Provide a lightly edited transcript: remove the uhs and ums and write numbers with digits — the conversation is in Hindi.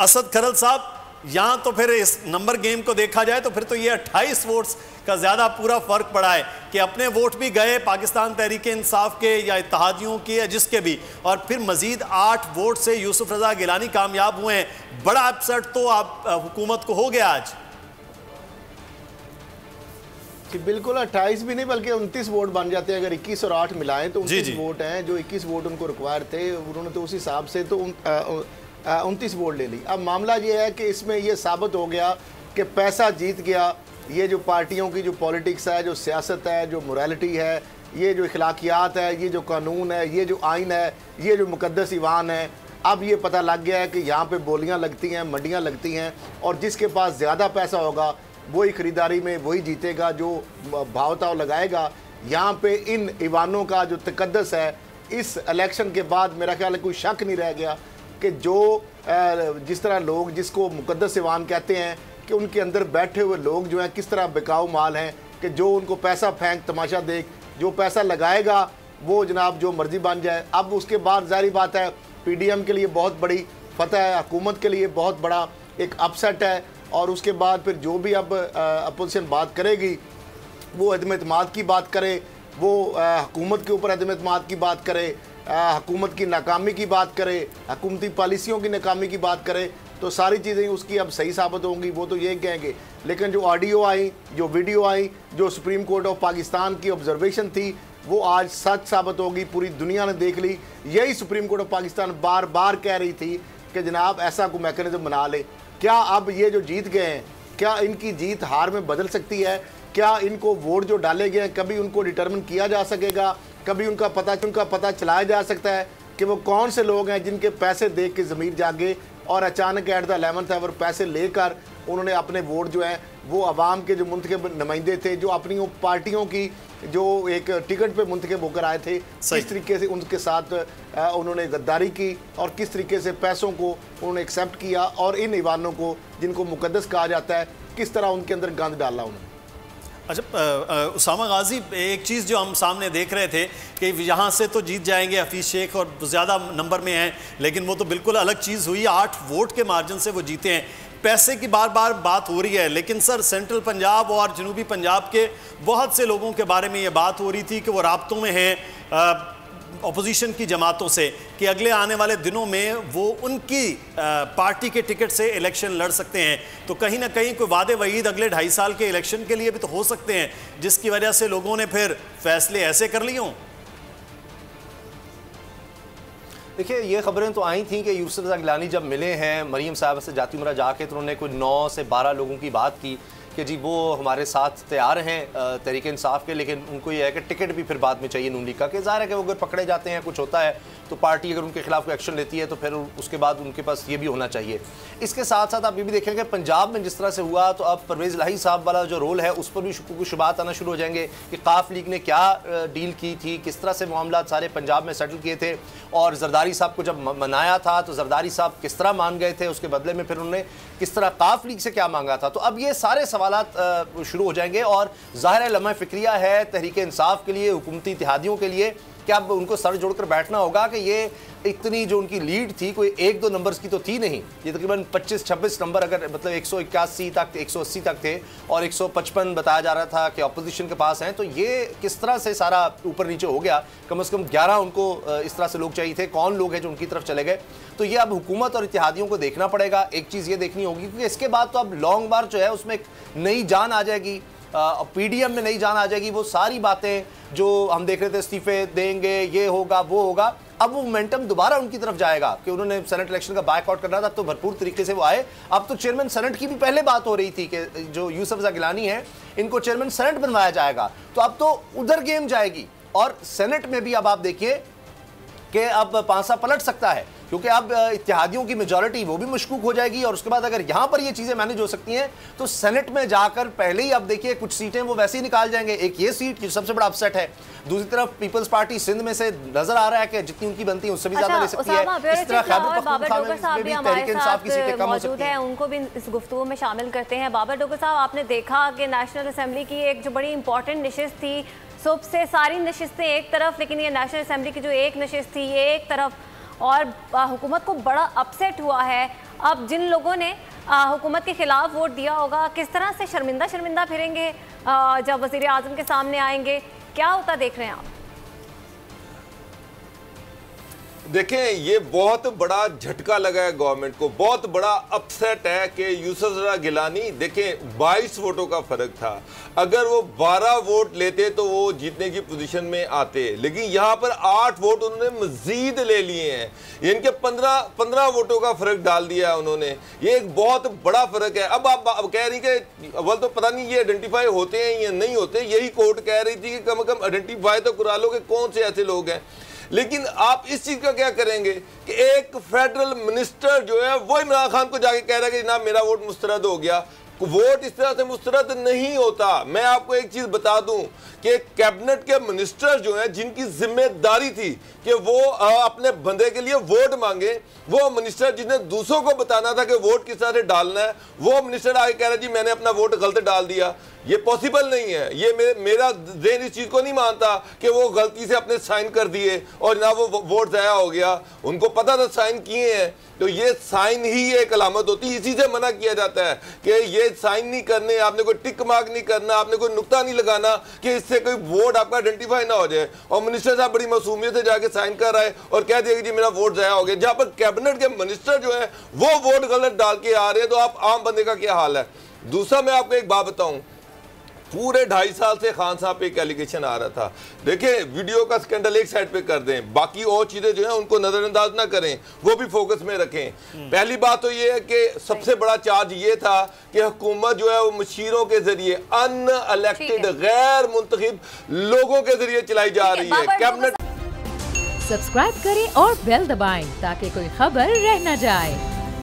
असद खरल साहब, यहां तो फिर इस नंबर गेम को देखा जाए तो फिर तो ये 28 वोट्स का ज्यादा पूरा फर्क पड़ा है कि अपने वोट भी गए पाकिस्तान तहरीक इंसाफ के या इत्तेहादियों के या जिसके भी, और फिर मजीद 8 वोट से यूसुफ रजा गिलानी कामयाब हुए हैं। बड़ा अपसेट तो आप हुकूमत को हो गया आज कि बिल्कुल 28 भी नहीं बल्कि 29 वोट बन जाते हैं। अगर 21 और 8 मिलाएं तो 29 वोट हैं। जो 21 वोट उनको रिक्वायर थे उन्होंने तो उस हिसाब से तो 29 वोट ले ली। अब मामला ये है कि इसमें ये साबित हो गया कि पैसा जीत गया। ये जो पार्टियों की जो पॉलिटिक्स है, जो सियासत है, जो मोरालिटी है, ये जो इखलाकियात है, ये जो कानून है, ये जो आइन है, ये जो मुकद्दस ईवान है, अब ये पता लग गया है कि यहाँ पे बोलियाँ लगती हैं, मंडियाँ लगती हैं और जिसके पास ज़्यादा पैसा होगा वही ख़रीदारी में वही जीतेगा, जो भाव-ताव लगाएगा। यहाँ पे इन ईवानों का जो तकद्दस है, इस इलेक्शन के बाद मेरा ख्याल है कोई शक नहीं रह गया कि जो जिस तरह लोग जिसको मुकद्दस ईवान कहते हैं कि उनके अंदर बैठे हुए लोग जो हैं किस तरह बिकाऊ माल हैं कि जो उनको पैसा फेंक तमाशा देख, जो पैसा लगाएगा वो जनाब जो मर्जी बन जाए। अब उसके बाद जाहिर बात है PDM के लिए बहुत बड़ी फतह है, हुकूमत के लिए बहुत बड़ा एक अपसेट है। और उसके बाद फिर जो भी अब अपोजिशन बात करेगी वो अदम-ए-एतमाद की बात करे, वो हुकूमत के ऊपर अदम-ए-एतमाद की बात करे, हुकूमत की नाकामी की बात करे, हुकूमती पॉलिसियों की नाकामी की बात करे, तो सारी चीज़ें उसकी अब सही साबित होंगी। वो तो ये कहेंगे, लेकिन जो ऑडियो आई, जो वीडियो आई, जो सुप्रीम कोर्ट ऑफ पाकिस्तान की ऑब्जर्वेशन थी, वो आज सच साबित होगी। पूरी दुनिया ने देख ली। यही सुप्रीम कोर्ट ऑफ पाकिस्तान बार बार कह रही थी कि जनाब ऐसा कोई मैकेनिज्म बना ले। क्या अब ये जो जीत गए हैं, क्या इनकी जीत हार में बदल सकती है? क्या इनको वोट जो डाले गए हैं कभी उनको डिटर्मिन किया जा सकेगा? कभी उनका पता चलाया जा सकता है कि वो कौन से लोग हैं जिनके पैसे देख के ज़मीर जागे और अचानक एट द 11th आवर पैसे लेकर उन्होंने अपने वोट जो हैं वो अवाम के जो मुंतखब नुमाइंदे थे, जो अपनी पार्टियों की जो एक टिकट पे मुंतखब होकर आए थे, किस तरीके से उनके साथ उन्होंने गद्दारी की और किस तरीके से पैसों को उन्होंने एक्सेप्ट किया और इन ईवानों को जिनको मुकद्दस कहा जाता है किस तरह उनके अंदर गंद डाला उन्होंने। अच्छा उसामा गाजी, एक चीज़ जो हम सामने देख रहे थे कि यहाँ से तो जीत जाएंगे हफीज़ शेख और ज़्यादा नंबर में हैं, लेकिन वो तो बिल्कुल अलग चीज़ हुई। 8 वोट के मार्जिन से वो जीते हैं। पैसे की बार बार बात हो रही है, लेकिन सर सेंट्रल पंजाब और जनूबी पंजाब के बहुत से लोगों के बारे में ये बात हो रही थी कि वो राब्तों में हैं अपोजिशन की जमातों से कि अगले आने वाले दिनों में वो उनकी पार्टी के टिकट से इलेक्शन लड़ सकते हैं। तो कहीं ना कहीं कोई वादे वईद अगले 2.5 साल के इलेक्शन के लिए भी तो हो सकते हैं, जिसकी वजह से लोगों ने फिर फैसले ऐसे कर लिए हों। देखिए, ये खबरें तो आई थी कि यूसुफ रज़ा गिलानी जब मिले हैं मरीम साहब से जाती उमरा जाके, तो उन्होंने कोई 9 से 12 लोगों की बात की कि जी वो हमारे साथ तैयार हैं तहरीक इंसाफ के, लेकिन उनको ये है कि टिकट भी फिर बाद में चाहिए नून लीग का। कि ज़ाहिर है कि वो अगर पकड़े जाते हैं, कुछ होता है तो पार्टी अगर उनके खिलाफ कोई एक्शन लेती है तो फिर उसके बाद उनके पास ये भी होना चाहिए। इसके साथ साथ आप ये भी देखेंगे पंजाब में जिस तरह से हुआ, तो अब परवेज़ इलाही साहब वाला जो रोल है उस पर भी कुछ शुबात आना शुरू हो जाएंगे कि काफ लीग ने क्या डील की थी, किस तरह से मामला सारे पंजाब में सेटल किए थे, और जरदारी साहब को जब मनाया था तो जरदारी साहब किस तरह मान गए थे, उसके बदले में फिर उन्होंने किस तरह काफ लीग से क्या मांगा था। तो अब ये सारे सवालात शुरू हो जाएंगे और ज़ाहिर है लम्हा फ़िक्रिया है तहरीक इंसाफ के लिए, हुकूमती इत्तेहादियों के लिए कि अब उनको सर जोड़कर बैठना होगा कि ये इतनी जो उनकी लीड थी कोई 1-2 नंबर्स की तो थी नहीं, ये तकरीबन 25-26 नंबर, अगर मतलब 181 तक 180 तक थे और 155 बताया जा रहा था कि अपोजिशन के पास हैं। तो ये किस तरह से सारा ऊपर नीचे हो गया। कम से कम 11 उनको इस तरह से लोग चाहिए थे, कौन लोग हैं जो उनकी तरफ चले गए। तो ये अब हुकूमत और इत्तेहादियों को देखना पड़ेगा। एक चीज़ ये देखनी होगी क्योंकि इसके बाद तो अब लॉन्ग मार्च जो है उसमें एक नई जान आ जाएगी, PDM में नई जान आ जाएगी। वो सारी बातें जो हम देख रहे थे इस्तीफे देंगे, ये होगा वो होगा, अब वो मोमेंटम दोबारा उनकी तरफ जाएगा कि उन्होंने सेनेट इलेक्शन का बायकॉट करना था, तो भरपूर तरीके से वो आए। अब तो चेयरमैन सेनेट की भी पहले बात हो रही थी कि जो यूसुफ रज़ा गिलानी है इनको चेयरमैन सेनेट बनवाया जाएगा, तो अब तो उधर गेम जाएगी। और सेनेट में भी अब आप देखिए कि अब पांसा पलट सकता है क्योंकि अब इत्तेहादियों की मेजॉरिटी वो भी मशकूक हो जाएगी और उसके बाद अगर यहाँ पर ये चीज़ें मैनेज हो सकती हैं तो सेनेट में जाकर पहले ही अब देखिए कुछ सीटें वो वैसे ही निकाल जाएंगे। एक ये सीट जो सबसे बड़ा अपसेट है, दूसरी तरफ पीपल्स पार्टी सिंध में से नजर आ रहा है कि जितनी उनकी बनती है उससे भी ज्यादा ले सकती है। इस तरह खैबर पख्तूनख्वा में भी तहरीक इंसाफ की सीटें कम हो सकती हैं, उनको भी इस गुफ्तगू में शामिल करते हैं। बाबर डोगर साहब, आपने देखा कि नेशनल असेंबली की एक जो बड़ी इंपॉर्टेंट नशिस्त थी, सुबह से सारी नशिस्तें एक तरफ, लेकिन ये नेशनल असेंबली की जो एक नशिस्त थी ये एक तरफ, और हुकूमत को बड़ा अपसेट हुआ है। अब जिन लोगों ने हुकूमत के खिलाफ वोट दिया होगा किस तरह से शर्मिंदा फिरेंगे जब वज़ीर आज़म के सामने आएंगे, क्या होता देख रहे हैं आप? देखें, ये बहुत बड़ा झटका लगा है गवर्नमेंट को, बहुत बड़ा अपसेट है कि यूसुफ रज़ा गिलानी, देखें 22 वोटों का फर्क था, अगर वो 12 वोट लेते तो वो जीतने की पोजीशन में आते, लेकिन यहाँ पर 8 वोट उन्होंने मजीद ले लिए हैं, इनके 15 वोटों का फर्क डाल दिया है उन्होंने, ये एक बहुत बड़ा फर्क है। अब आप कह रही कि अव्वल तो पता नहीं ये आइडेंटिफाई होते हैं या नहीं होते, यही कोर्ट कह रही थी कि कम से कम आइडेंटिफाई तो करा लो कि कौन से ऐसे लोग हैं, लेकिन आप इस चीज का क्या करेंगे कि एक फेडरल मिनिस्टर जो है वो इमरान खान को जाके कह रहा है कि जनाब मेरा वोट मुस्तरद हो गया। वोट इस तरह से मुस्तरद नहीं होता। मैं आपको एक चीज बता दूं कि कैबिनेट के मिनिस्टर जो हैं जिनकी जिम्मेदारी थी कि वो अपने बंदे के लिए वोट मांगे, वो मिनिस्टर जिसने दूसरों को बताना था कि वोट किस तरह से डालना है, वो मिनिस्टर आगे कह रहा है जी मैंने अपना वोट गलत डाल दिया। ये पॉसिबल नहीं है, ये मेरा ज़हन इस चीज़ को नहीं मानता कि वो गलती से अपने साइन कर दिए और ना वो वोट ज़ाया हो गया, उनको पता था साइन किए हैं, तो ये साइन ही एक अलामत होती है। इसी से मना किया जाता है कि ये साइन नहीं करने, आपने कोई टिक मार्क नहीं करना, आपने कोई नुक्ता नहीं लगाना कि इससे कोई वोट आपका आइडेंटिफाई ना हो जाए। और मिनिस्टर साहब बड़ी मासूमियत से जाके साइन कर रहा है और कह दिया कि जी मेरा वोट ज़ाया हो गया, जहाँ पर कैबिनेट के मिनिस्टर जो है वो वोट गलत डाल के आ रहे हैं, तो आप आम बंदे का क्या हाल है। दूसरा मैं आपको एक बात बताऊं, पूरे 2.5 साल से खान साहब पे एक एलिगेशन आ रहा था, देखिए वीडियो का स्कैंडल एक साइड पे कर दें, बाकी और चीजें जो है उनको नजरअंदाज ना करें, वो भी फोकस में रखें। पहली बात तो ये है कि सबसे बड़ा चार्ज ये था कि हुकूमत जो है वो मशीरों के जरिए अनइलेक्टेड गैर मुंतखब लोगों के जरिए चलाई जा रही है। कैबिनेट सब्सक्राइब करें और बेल दबाएं ताकि कोई खबर रह न जाए।